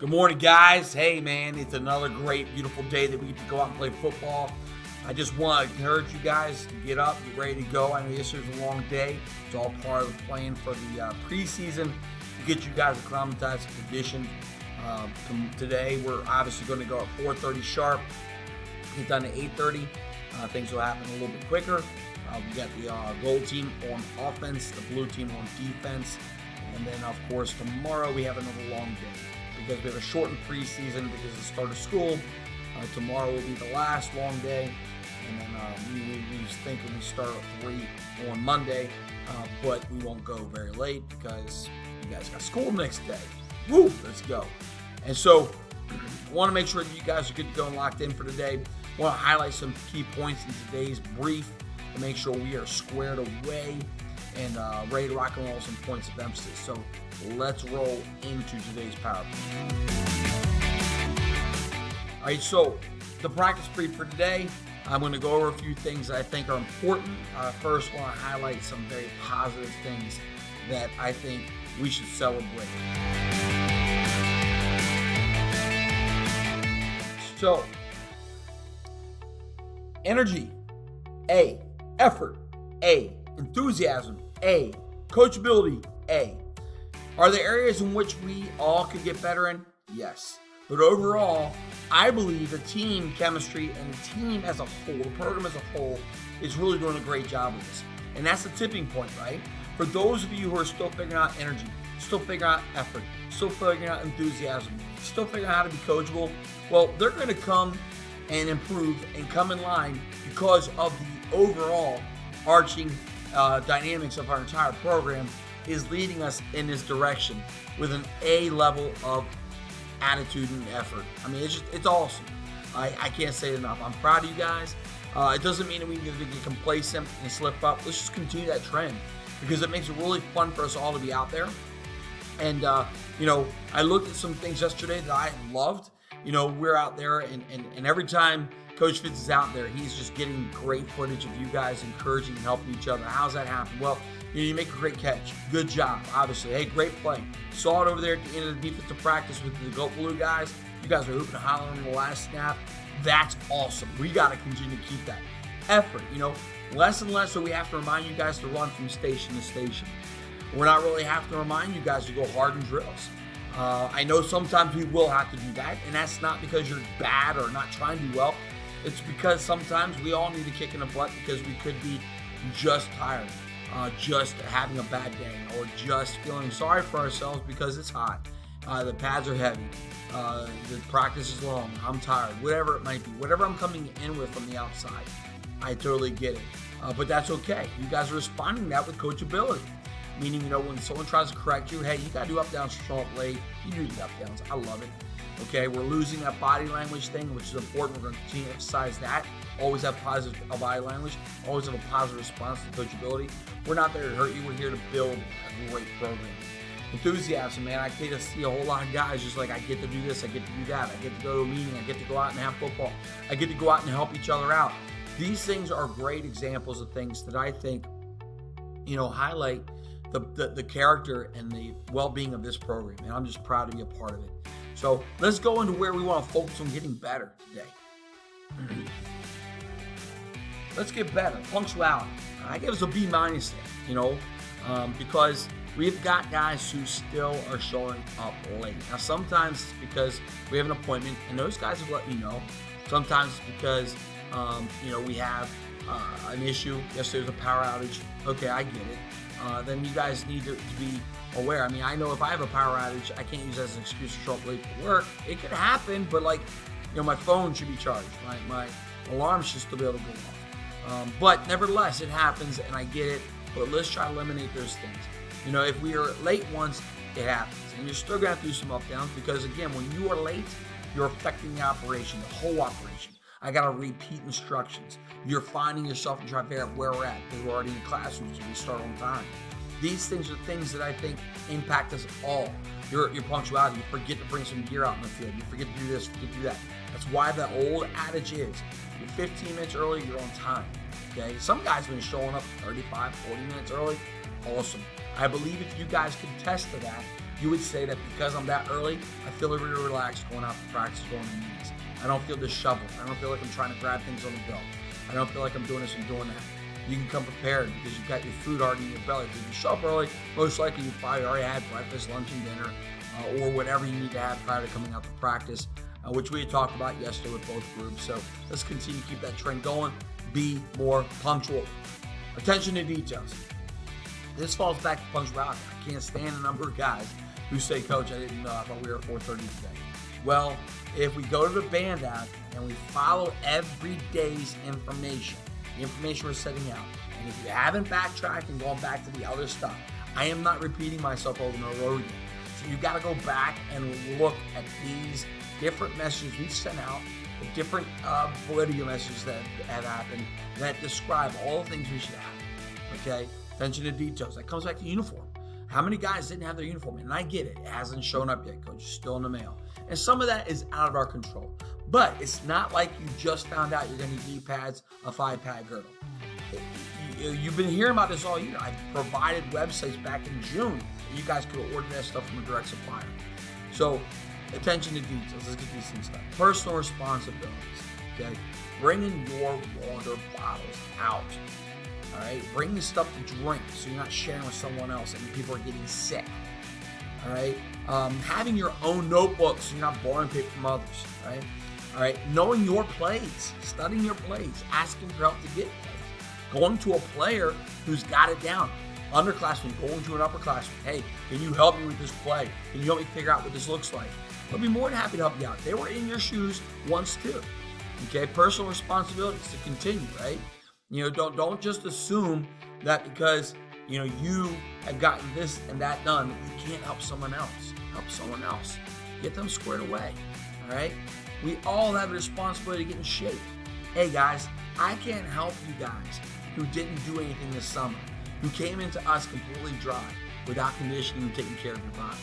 Good morning, guys. Hey, man, it's another great, beautiful day that we get to go out and play football. I just want to encourage you guys to get up, get ready to go. I know yesterday's a long day. It's all part of the plan for the preseason to get you guys acclimatized to condition. Today, we're obviously going to go at 4:30 sharp, get done at 8:30. Things will happen a little bit quicker. We got the gold team on offense, the blue team on defense. And then, of course, tomorrow we have another long day because we have a shortened preseason because of the start of school. Tomorrow will be the last long day. And then we was thinking we start at 3 on Monday, but we won't go very late because you guys got school next day. Woo! Let's go. And so I want to make sure that you guys are good to go and locked in for today. I want to highlight some key points in today's brief to make sure we are squared away and ready to rock and roll some points of emphasis. So let's roll into today's PowerPoint. All right, so the practice brief for today, I'm going to go over a few things that I think are important. First, I want to highlight some very positive things that I think we should celebrate. So, energy, A. Effort, A. Enthusiasm, A. Coachability, A. Are there areas in which we all could get better in? Yes. But overall, I believe the team chemistry and the team as a whole, the program as a whole, is really doing a great job with this. And that's the tipping point, right? For those of you who are still figuring out energy, still figuring out effort, still figuring out enthusiasm, still figuring out how to be coachable, well, they're going to come and improve and come in line because of the overall arching dynamics of our entire program is leading us in this direction with an A level of attitude and effort. I mean, it's awesome. I can't say it enough. I'm proud of you guys. It doesn't mean that we need to get complacent and slip up. Let's just continue that trend because it makes it really fun for us all to be out there. And, I looked at some things yesterday that I loved. We're out there and every time Coach Fitz is out there, he's just getting great footage of you guys encouraging and helping each other. How's that happen? Well, you make a great catch. Good job, obviously. Hey, great play. Saw it over there at the end of the defensive practice with the Goat Blue guys. You guys are hooping and hollering in the last snap. That's awesome. We got to continue to keep that effort. Less and less so we have to remind you guys to run from station to station. We're not really have to remind you guys to go hard in drills. I know sometimes we will have to do that, and that's not because you're bad or not trying to do well. It's because sometimes we all need a kick in the butt because we could be just tired, just having a bad day, or just feeling sorry for ourselves because it's hot. The pads are heavy. The practice is long. I'm tired. Whatever it might be. Whatever I'm coming in with from the outside, I totally get it. But that's okay. You guys are responding to that with coachability. Meaning, when someone tries to correct you, hey, you got to do up-downs, show up late. You do the up-downs. I love it. Okay, we're losing that body language thing, which is important. We're going to continue to emphasize that. Always have positive body language. Always have a positive response to coachability. We're not there to hurt you. We're here to build a great program. Enthusiasm, man. I get to see a whole lot of guys just like I get to do this, I get to do that. I get to go to a meeting. I get to go out and have football. I get to go out and help each other out. These things are great examples of things that I think, highlight the character and the well-being of this program, and I'm just proud to be a part of it. So let's go into where we want to focus on getting better today. Let's get better. Punctuality. I give us a B- there, because we've got guys who still are showing up late. Now, sometimes it's because we have an appointment, and those guys have let me know. Sometimes it's because, we have an issue. Yesterday was a power outage. Okay, I get it. Then you guys need to be aware. I mean, I know if I have a power outage, I can't use that as an excuse to show up late for work. It could happen, but my phone should be charged. My alarm should still be able to go off. But nevertheless, it happens, and I get it. But let's try to eliminate those things. If we are late once, it happens. And you're still going to have to do some up-downs because, again, when you are late, you're affecting the operation, the whole operation. I got to repeat instructions. You're finding yourself and trying to figure out where we're at because we're already in classrooms and we start on time. These things are things that I think impact us all. Your punctuality. You forget to bring some gear out in the field. You forget to do this, forget to do that. That's why the old adage is, you're 15 minutes early, you're on time. Okay? Some guys have been showing up 35, 40 minutes early. Awesome. I believe if you guys can test to that, you would say that because I'm that early, I feel really relaxed going out to practice, going to meetings. I don't feel disheveled. I don't feel like I'm trying to grab things on the go. I don't feel like I'm doing this and doing that. You can come prepared because you've got your food already in your belly. If you show up early, most likely you probably already had breakfast, lunch, and dinner, or whatever you need to have prior to coming out to practice, which we had talked about yesterday with both groups. So let's continue to keep that trend going. Be more punctual. Attention to details. This falls back to punctuality. I can't stand the number of guys who say, Coach, I didn't know. I thought we were at 4:30 today. Well, if we go to the band app and we follow every day's information, the information we're setting out, and if you haven't backtracked and gone back to the other stuff, I am not repeating myself over and over again. So you got to go back and look at these different messages we've sent out, the different video messages that have happened that describe all the things we should have. Okay? Attention to details. That comes back to uniform. How many guys didn't have their uniform? And I get it. It hasn't shown up yet, Coach. It's still in the mail. And some of that is out of our control. But it's not like you just found out you're going to need knee pads, a 5-pad girdle. You've been hearing about this all year. I provided websites back in June that you guys could order that stuff from a direct supplier. So attention to details. Let's get these things done. Personal responsibilities. Okay? Bringing your water bottles out. All right? Bring the stuff to drink so you're not sharing with someone else and people are getting sick. All right? Having your own notebooks so you're not borrowing paper from others. Right? All right? Knowing your plays, studying your plays, asking for help to get plays. Going to a player who's got it down. Underclassmen going to an upperclassman. Hey, can you help me with this play? Can you help me figure out what this looks like? They'll be more than happy to help you out. They were in your shoes once too. Okay, personal responsibilities to continue, right? Don't just assume that because you have gotten this and that done, you can't help someone else. Help someone else. Get them squared away. All right? We all have a responsibility to get in shape. Hey guys, I can't help you guys who didn't do anything this summer, who came into us completely dry without conditioning and taking care of your body.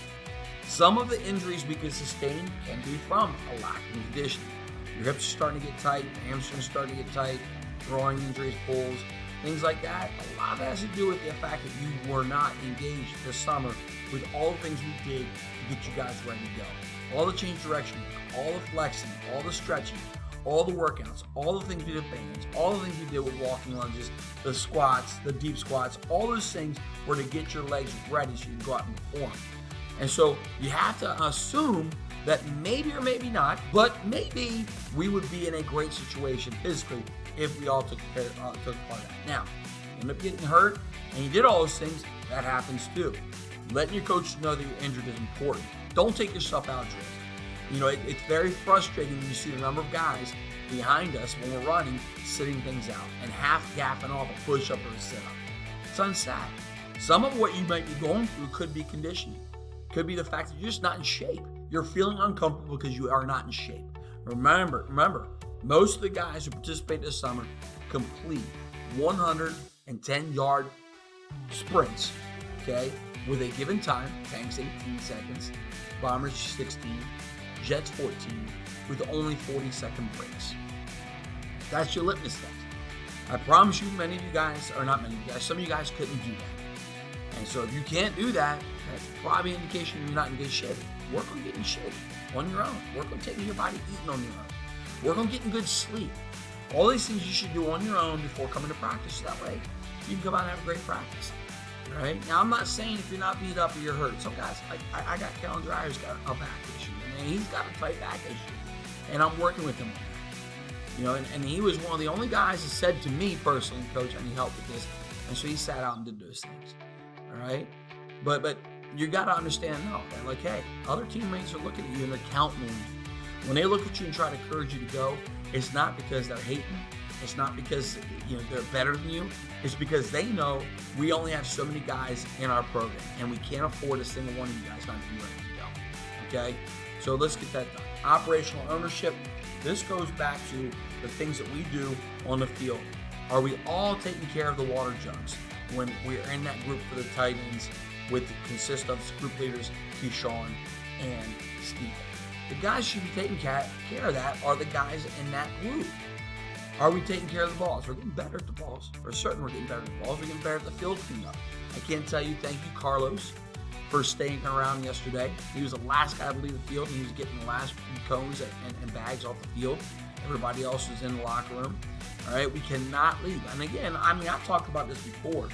Some of the injuries we can sustain can be from a lack of conditioning. Your hips are starting to get tight, your hamstrings are starting to get tight, throwing injuries, pulls, things like that. A lot of that has to do with the fact that you were not engaged this summer with all the things we did to get you guys ready to go. All the change direction work, all the flexing, all the stretching, all the workouts, all the things we did with bands, all the things we did with walking lunges, the squats, the deep squats, all those things were to get your legs ready so you can go out and perform. And so you have to assume that maybe or maybe not, but maybe we would be in a great situation physically if we all took part of that. Now, you end up getting hurt and you did all those things, that happens too. Letting your coach know that you're injured is important. Don't take yourself out of drills. It's very frustrating when you see the number of guys behind us when we're running, sitting things out and half gapping off a push-up or a sit-up. It's unsad. Some of what you might be going through could be conditioning. Could be the fact that you're just not in shape. You're feeling uncomfortable because you are not in shape. Remember, most of the guys who participate this summer complete 110-yard sprints, okay, with a given time. Tanks 18 seconds, Bombers 16, Jets 14, with only 40-second breaks. That's your litmus test. I promise you, many of you guys, or not many of you guys, some of you guys couldn't do that. And so if you can't do that, that's probably an indication you're not in good shape. Work on getting in shape on your own. Work on taking your body eating on your own. Work on getting good sleep. All these things you should do on your own before coming to practice. So that way you can come out and have a great practice. All right? Now, I'm not saying if you're not beat up or you're hurt. Some guys, I got Kellen Dreyer's got a back issue. And he's got a tight back issue. And I'm working with him on that. And he was one of the only guys that said to me personally, Coach, I need help with this. And so he sat out and did those things. All right? But you got to understand, that hey, other teammates are looking at you and they're counting on you. When they look at you and try to encourage you to go, it's not because they're hating. It's not because they're better than you. It's because they know we only have so many guys in our program, and we can't afford a single one of you guys not to be ready to go. Okay? So let's get that done. Operational ownership. This goes back to the things that we do on the field. Are we all taking care of the water jugs when we're in that group for the tight ends, which consist of group leaders, Keyshawn and Steve? The guys should be taking care of that are the guys in that group. Are we taking care of the balls? We're getting better at the balls. For certain, we're getting better at the balls. We're getting better at the field cleanup. I can't tell you thank you, Carlos, for staying around yesterday. He was the last guy to leave the field, and he was getting the last few cones and bags off the field. Everybody else was in the locker room. All right, we cannot leave. And again, I mean, I've talked about this before.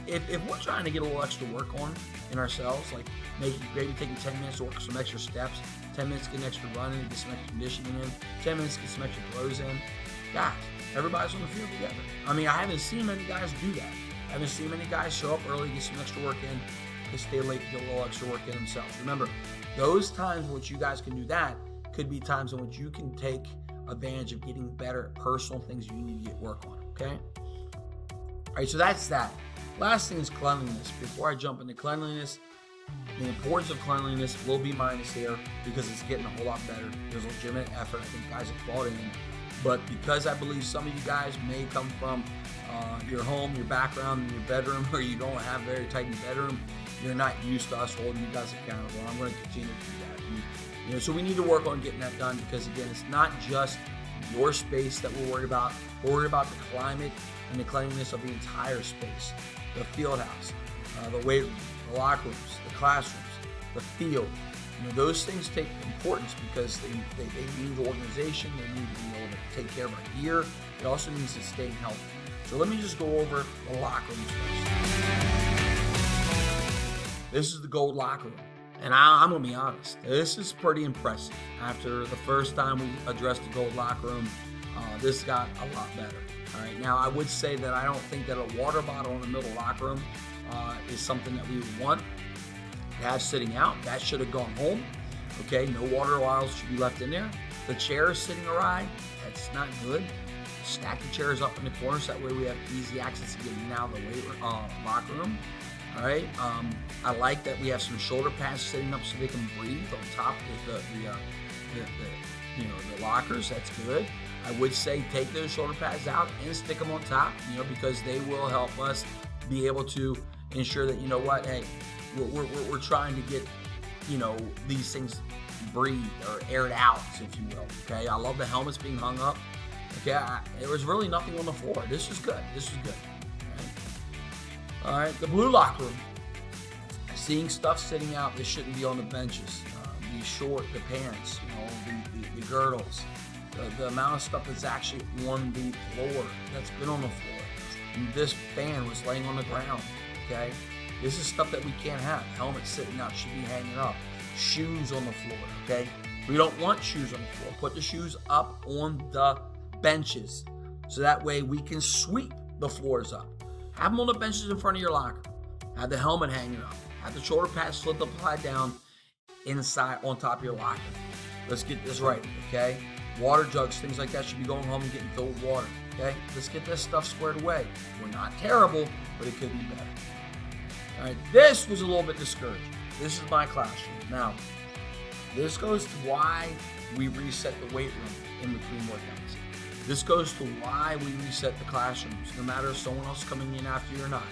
If we're trying to get a little extra work on in ourselves, like maybe taking 10 minutes to work some extra steps, 10 minutes to get an extra run in, get some extra conditioning in, 10 minutes to get some extra throws in, guys, everybody's on the field together. I mean, I haven't seen many guys do that. I haven't seen many guys show up early, get some extra work in, and stay late, get a little extra work in themselves. Remember, those times in which you guys can do that could be times in which you can take advantage of getting better at personal things you need to get work on, okay? All right, so that's that. Last thing is cleanliness. Before I jump into cleanliness, the importance of cleanliness will be minus here because it's getting a whole lot better. There's legitimate effort. I think guys have bought in. But because I believe some of you guys may come from your home, your background, your bedroom, where you don't have a very tight bedroom, you're not used to us holding you guys accountable. I'm going to continue to do that. And, so we need to work on getting that done because, again, it's not just your space that we're worried about. We're worried about the climate and the cleanliness of the entire space. The field house, the weight room, the locker rooms, the classrooms, the field. Those things take importance because they mean the organization. They need to be able to take care of our gear. It also means to stay healthy. So let me just go over the locker rooms first. This is the gold locker room. And I'm going to be honest, this is pretty impressive. After the first time we addressed the gold locker room, this got a lot better. All right, now I would say that I don't think that a water bottle in the middle locker room is something that we would want to have sitting out. That should have gone home. Okay, no water bottles should be left in there. The chairs sitting awry, that's not good. Stack the chairs up in the corners, that way we have easy access to getting out of the weight locker room. All right, I like that we have some shoulder pads sitting up so they can breathe on top of the lockers. That's good. I would say take those shoulder pads out and stick them on top, because they will help us be able to ensure that, hey, we're trying to get, these things breathed or aired out, if you will. Okay, I love the helmets being hung up. Okay, there was really nothing on the floor. This is good. All right, the blue locker room. Seeing stuff sitting out, this shouldn't be on the benches. The pants, the girdles. The amount of stuff that's actually on the floor, that's been on the floor. And this fan was laying on the ground, okay? This is stuff that we can't have. Helmets sitting out should be hanging up. Shoes on the floor, okay? We don't want shoes on the floor. Put the shoes up on the benches so that way we can sweep the floors up. Have them on the benches in front of your locker. Have the helmet hanging up. Have the shoulder pads slipped upside down inside on top of your locker. Let's get this right, okay? Water jugs, things like that should be going home and getting filled with water, okay? Let's get this stuff squared away. We're not terrible, but it could be better. All right, this was a little bit discouraging. This is my classroom. Now, this goes to why we reset the weight room in between workouts. This goes to why we reset the classrooms, no matter if someone else is coming in after you or not.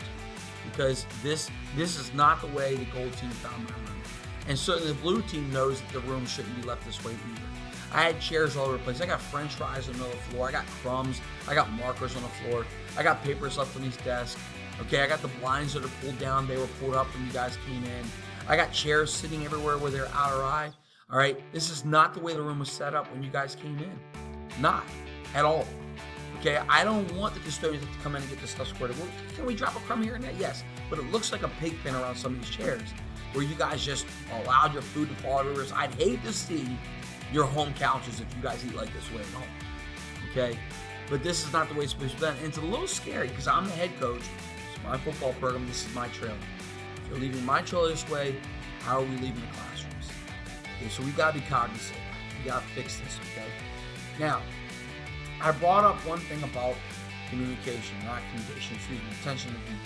Because this is not the way the gold team found my room. And certainly the blue team knows that the room shouldn't be left this way either. I had chairs all over the place. I got french fries on the middle of the floor. I got crumbs. I got markers on the floor. I got papers left on these desks. Okay, I got the blinds that are pulled down. They were pulled up when you guys came in. I got chairs sitting everywhere where they're out of eye. All right, this is not the way the room was set up when you guys came in. Not at all. Okay, I don't want the custodians to come in and get this stuff squared away. Can we drop a crumb here and there? Yes, but it looks like a pig pen around some of these chairs where you guys just allowed your food to fall everywhere. I'd hate to see your home couches if you guys eat like this way at home. Okay, but this is not the way it's supposed to be done. And it's a little scary because I'm the head coach. It's my football program. This is my trailer. If you're leaving my trailer this way, how are we leaving the classrooms? Okay, so we gotta be cognizant. We gotta fix this. Okay. Now, I brought up one thing about communication, attention to detail.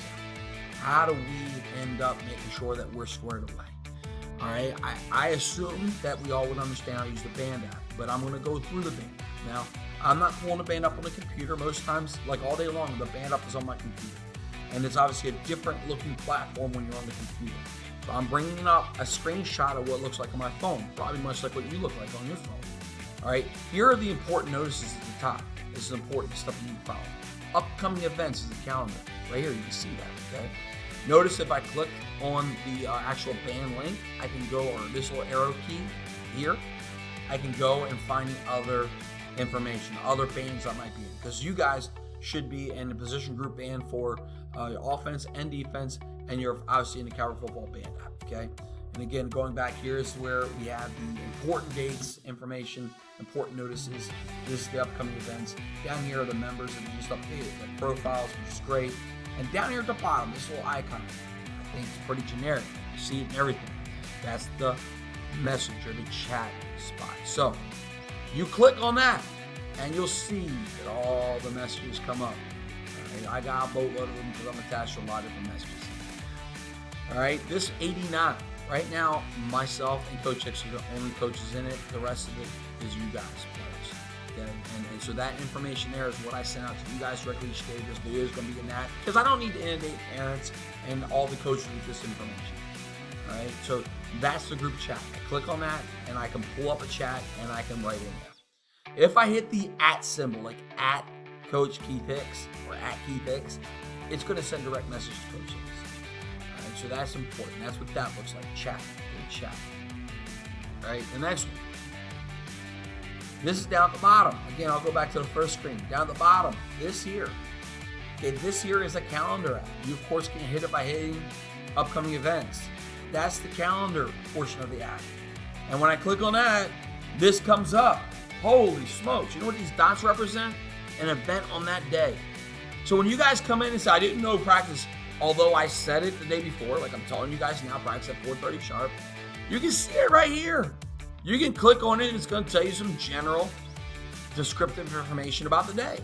How do we end up making sure that we're squared away? All right, I assume that we all would understand how to use the Band app, but I'm going to go through the Band. Now, I'm not pulling the Band up on the computer. Most times, like all day long, the Band app is on my computer. And it's obviously a different looking platform when you're on the computer. So I'm bringing up a screenshot of what it looks like on my phone, probably much like what you look like on your phone. All right, here are the important notices at the top. This is important stuff you need to follow. Upcoming events is the calendar. Right here, you can see that, okay? Notice if I click on the actual band link, I can go, or this little arrow key here, I can go and find other information, other bands that might be in. Because you guys should be in the position group band for offense and defense, and you're obviously in the Calvary Football Band app, okay? And again, going back here is where we have the important dates, information, important notices. This is the upcoming events. Down here are the members that we just updated, the profiles, which is great. And down here at the bottom, this little icon, I think it's pretty generic. You see it in everything. That's the message or the chat spot. So you click on that, and you'll see that all the messages come up. All right, I got a boatload of them because I'm attached to a lot of different messages. All right, this 89. Right now, myself and Coach Hicks are the only coaches in it. The rest of it is you guys, players. Okay? And so that information there is what I sent out to you guys directly each day. This video is going to be in that because I don't need to inundate parents and all the coaches with this information. All right, so that's the group chat. I click on that, and I can pull up a chat, and I can write in there. If I hit the @ symbol, like at Coach Keith Hicks or at Keith Hicks, it's going to send direct message to Coach Hicks. So that's important. That's what that looks like. Chat. Chat. All right, the next one. This is down at the bottom. Again, I'll go back to the first screen. Down at the bottom, this here. Okay, this here is a calendar app. You, of course, can hit it by hitting upcoming events. That's the calendar portion of the app. And when I click on that, this comes up. Holy smokes. You know what these dots represent? An event on that day. So when you guys come in and say, I didn't know practice, although I said it the day before, like I'm telling you guys now, practice at 4:30 sharp, you can see it right here. You can click on it, and it's going to tell you some general descriptive information about the day.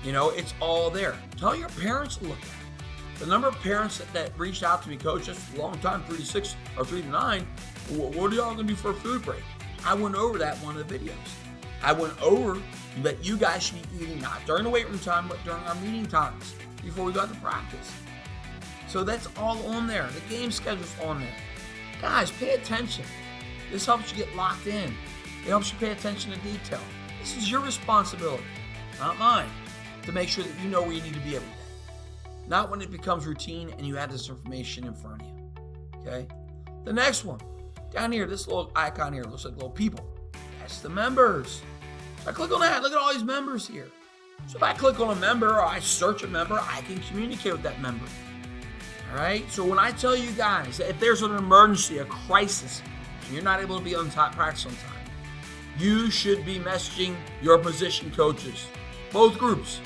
You know, it's all there. Tell your parents to look at it. The number of parents that reached out to me, Coach, that's a long time, 3 to 6 or 3 to 9, what are y'all going to do for a food break? I went over that in one of the videos. I went over that you guys should be eating not during the weight room time, but during our meeting times before we got to practice. So that's all on there. The game schedule's on there. Guys, pay attention. This helps you get locked in. It helps you pay attention to detail. This is your responsibility, not mine, to make sure that you know where you need to be every day. Not when it becomes routine and you have this information in front of you. Okay? The next one. Down here, this little icon here looks like little people. That's the members. So I click on that. Look at all these members here. So if I click on a member or I search a member, I can communicate with that member. All right, so when I tell you guys that if there's an emergency, a crisis, and you're not able to be on time, practice on time, you should be messaging your position coaches, both groups,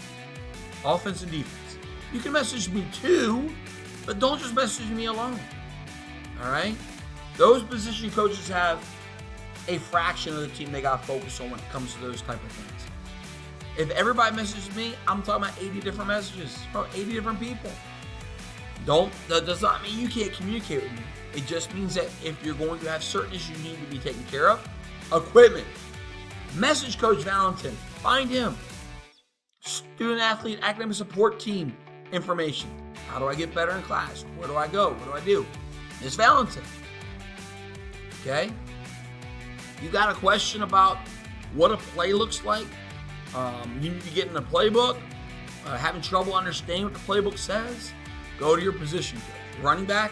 offense and defense. You can message me too, but don't just message me alone. All right, those position coaches have a fraction of the team they got to focus on when it comes to those type of things. If everybody messages me, I'm talking about 80 different messages from 80 different people. That does not mean you can't communicate with me. It just means that if you're going to have certain issues you need to be taken care of, equipment, message Coach Valentin, find him. Student athlete academic support team information. How do I get better in class? Where do I go? What do I do? Miss Valentin. Okay? You got a question about what a play looks like? You need to get in the playbook? Having trouble understanding what the playbook says? Go to your position coach. Running back,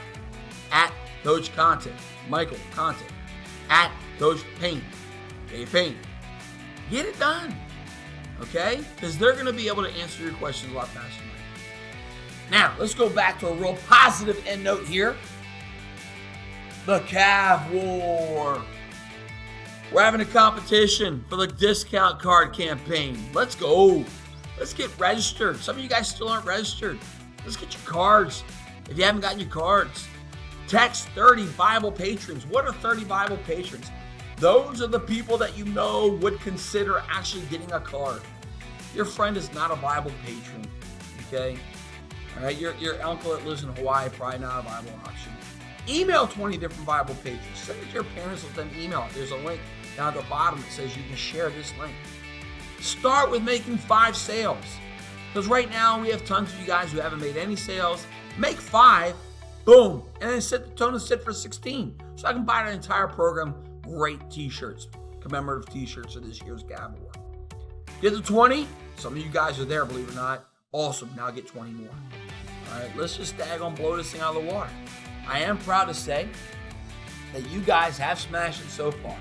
at Coach Conte. Michael Conte. At Coach Payne. Dave Payne. Get it done. Okay? Because they're going to be able to answer your questions a lot faster than I can. Now, let's go back to a real positive end note here. The Cav War. We're having a competition for the discount card campaign. Let's go. Let's get registered. Some of you guys still aren't registered. Let's get your cards. If you haven't gotten your cards, text 30 Bible patrons. What are 30 Bible patrons? Those are the people that you know would consider actually getting a card. Your friend is not a Bible patron, okay? All right, your uncle that lives in Hawaii, probably not a Bible option. Email 20 different Bible patrons. Send it to your parents, let them email it. There's a link down at the bottom that says you can share this link. Start with making 5 sales. Because right now we have tons of you guys who haven't made any sales. Make 5, boom, and then set the tone and sit for 16. So I can buy an entire program. Great t-shirts, commemorative t-shirts of this year's Cav War. Get to 20. Some of you guys are there, believe it or not. Awesome. Now get 20 more. All right, let's just daggone blow this thing out of the water. I am proud to say that you guys have smashed it so far.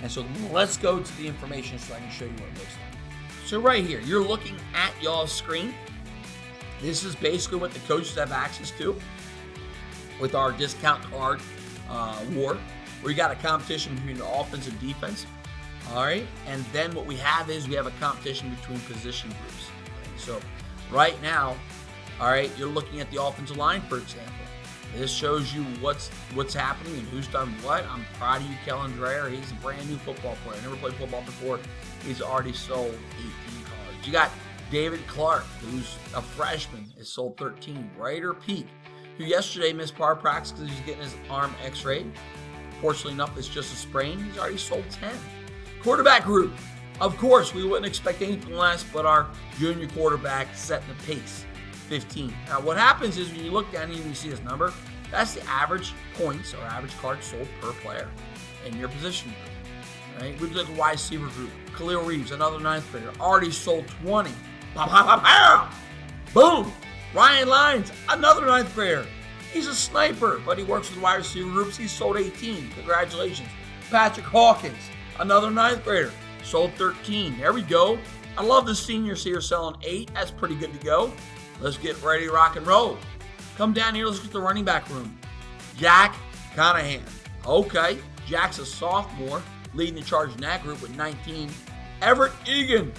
And so let's go to the information so I can show you what it looks like. So right here, you're looking at y'all's screen. This is basically what the coaches have access to with our discount card war, where you got a competition between the offense and defense. All right, and then what we have is we have a competition between position groups. Okay? So right now, all right, you're looking at the offensive line, for example. This shows you what's happening and who's done what. I'm proud of you, Kellen Dreyer. He's a brand new football player. Never played football before. He's already sold 18 cards. You got David Clark, who's a freshman, has sold 13. Ryder Peak, who yesterday missed power practice because he's getting his arm x-rayed. Fortunately enough, it's just a sprain. He's already sold 10. Quarterback group. Of course, we wouldn't expect anything less but our junior quarterback setting the pace. 15. Now, what happens is when you look down here and you see this number, that's the average points or average cards sold per player in your position group. Right? We look at the wide receiver group. Khalil Reeves, another 9th grader, already sold 20. Pow, pow, pow, pow. Boom! Ryan Lyons, another 9th grader. He's a sniper, but he works with wide receiver groups. He's sold 18. Congratulations. Patrick Hawkins, another 9th grader, sold 13. There we go. I love the seniors here selling 8. That's pretty good to go. Let's get ready to rock and roll. Come down here. Let's get the running back room. Jack Conahan. Okay. Jack's a sophomore, leading the charge in that group with 19. Everett Egan,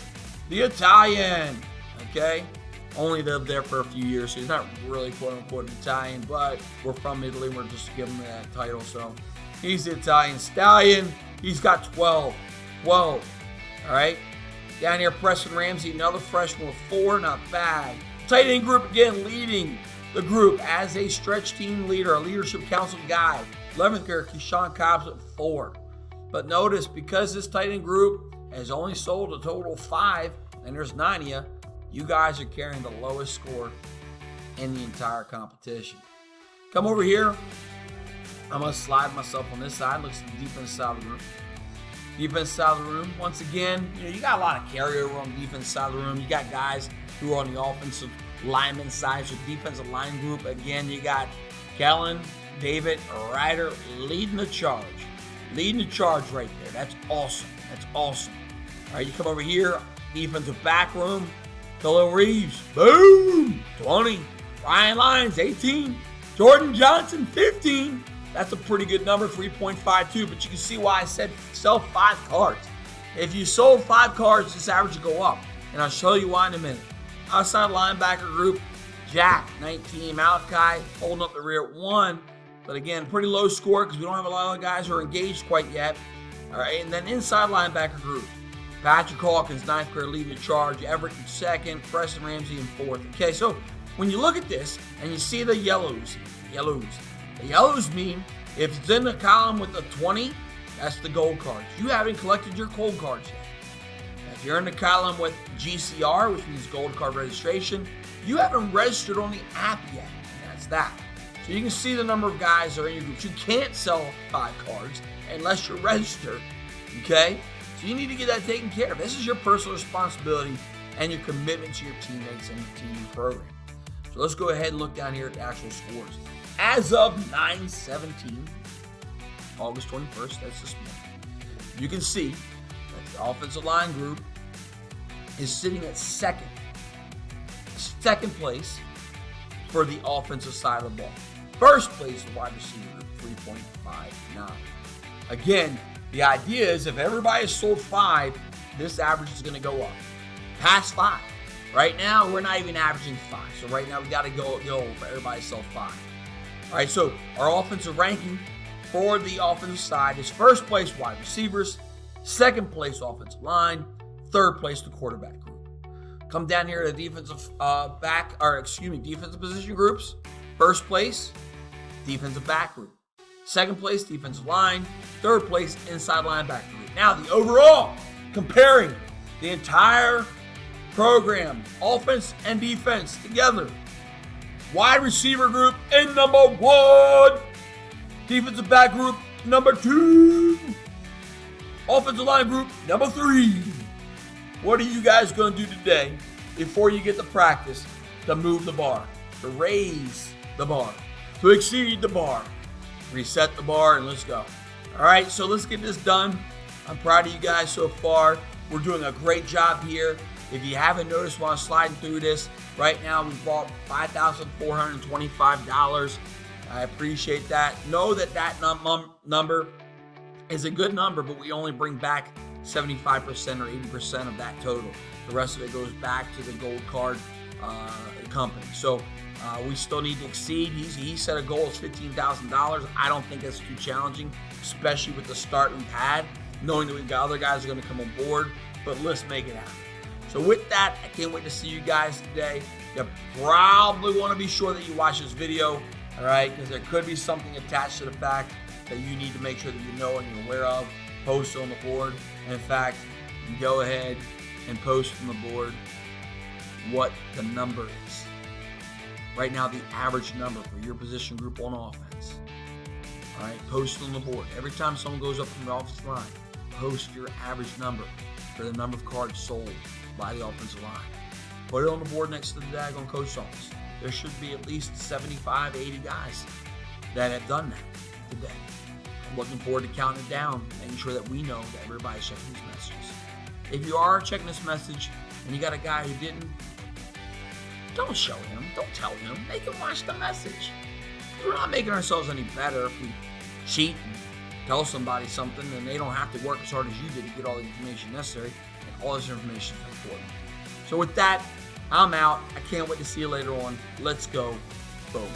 the Italian. Okay. Only lived there for a few years, so he's not really quote-unquote Italian, but we're from Italy. We're just giving him that title. So he's the Italian stallion. He's got 12. 12. All right. Down here, Preston Ramsey, another freshman with 4. Not bad. Tight end group again, leading the group as a stretch team leader, a leadership council guy. 11th grader, Keyshawn Cobbs at 4. But notice, because this tight end group has only sold a total of 5, and there's 9 of you, you guys are carrying the lowest score in the entire competition. Come over here. I'm going to slide myself on this side. Looks at the defense side of the room. Defense side of the room. Once again, you got a lot of carryover on the defense side of the room. You got guys who are on the offensive lineman side. So defensive line group, again, you got Kellen, David, Ryder leading the charge. Leading the charge right there. That's awesome. That's awesome. All right, you come over here. Defensive back room. Khalil Reeves, boom, 20. Ryan Lyons, 18. Jordan Johnson, 15. That's a pretty good number, 3.52, but you can see why I said sell 5 cards. If you sold 5 cards, this average will go up, and I'll show you why in a minute. Outside linebacker group, Jack, 19. Malachi holding up the rear at 1, but again, pretty low score because we don't have a lot of guys who are engaged quite yet. All right, and then inside linebacker group, Patrick Hawkins, 9th grader, leading the charge. Everett in 2nd, Preston Ramsey in 4th. Okay, so when you look at this and you see the yellows, the yellows mean if it's in the column with the 20, that's the gold cards. You haven't collected your gold cards yet. If you're in the column with GCR, which means gold card registration, you haven't registered on the app yet. And that's that. So you can see the number of guys that are in your groups. You can't sell 5 cards unless you're registered. Okay? So you need to get that taken care of. This is your personal responsibility and your commitment to your teammates and your team program. So let's go ahead and look down here at the actual scores. As of 9/17, August 21st, that's this morning, you can see that the offensive line group is sitting at second place for the offensive side of the ball. First place, the wide receiver group, 3.59. Again, the idea is if everybody has sold 5, this average is going to go up. Past 5. Right now, we're not even averaging 5. So right now, we got to go for everybody sell 5. All right, so our offensive ranking for the offensive side is first place wide receivers, second place offensive line, third place the quarterback group. Come down here to the defensive defensive position groups. First place, defensive back group. Second place, defensive line. Third place, inside linebacker group. Now, the overall, comparing the entire program, offense and defense together. Wide receiver group in number 1. Defensive back group, number 2. Offensive line group, number 3. What are you guys going to do today before you get to practice to move the bar? to raise the bar, to exceed the bar, reset the bar, and let's go. All right, so let's get this done. I'm proud of you guys so far. We're doing a great job here. If you haven't noticed while I'm sliding through this, right now we bought $5,425. I appreciate that. Know that number is a good number, but we only bring back 75% or 80% of that total. The rest of it goes back to the gold card company. So we still need to exceed. He set a goal of $15,000. I don't think that's too challenging, especially with the start we've had, knowing that we've got other guys who are going to come on board. But let's make it happen. So with that, I can't wait to see you guys today. You probably want to be sure that you watch this video, all right, because there could be something attached to the fact that you need to make sure that you know and you're aware of. Post on the board. And in fact, you go ahead and post on the board what the number is. Right now, the average number for your position group on offense. All right, post on the board. Every time someone goes up from the offensive line, post your average number for the number of cards sold by the offensive line. Put it on the board next to the daggone coach's office. There should be at least 75, 80 guys that have done that today. I'm looking forward to counting it down, making sure that we know that everybody's checking these messages. If you are checking this message and you got a guy who didn't, don't show him. Don't tell him. Make him watch the message. We're not making ourselves any better if we cheat and tell somebody something, and they don't have to work as hard as you did to get all the information necessary, and all this information is important. So with that, I'm out. I can't wait to see you later on. Let's go. Boom.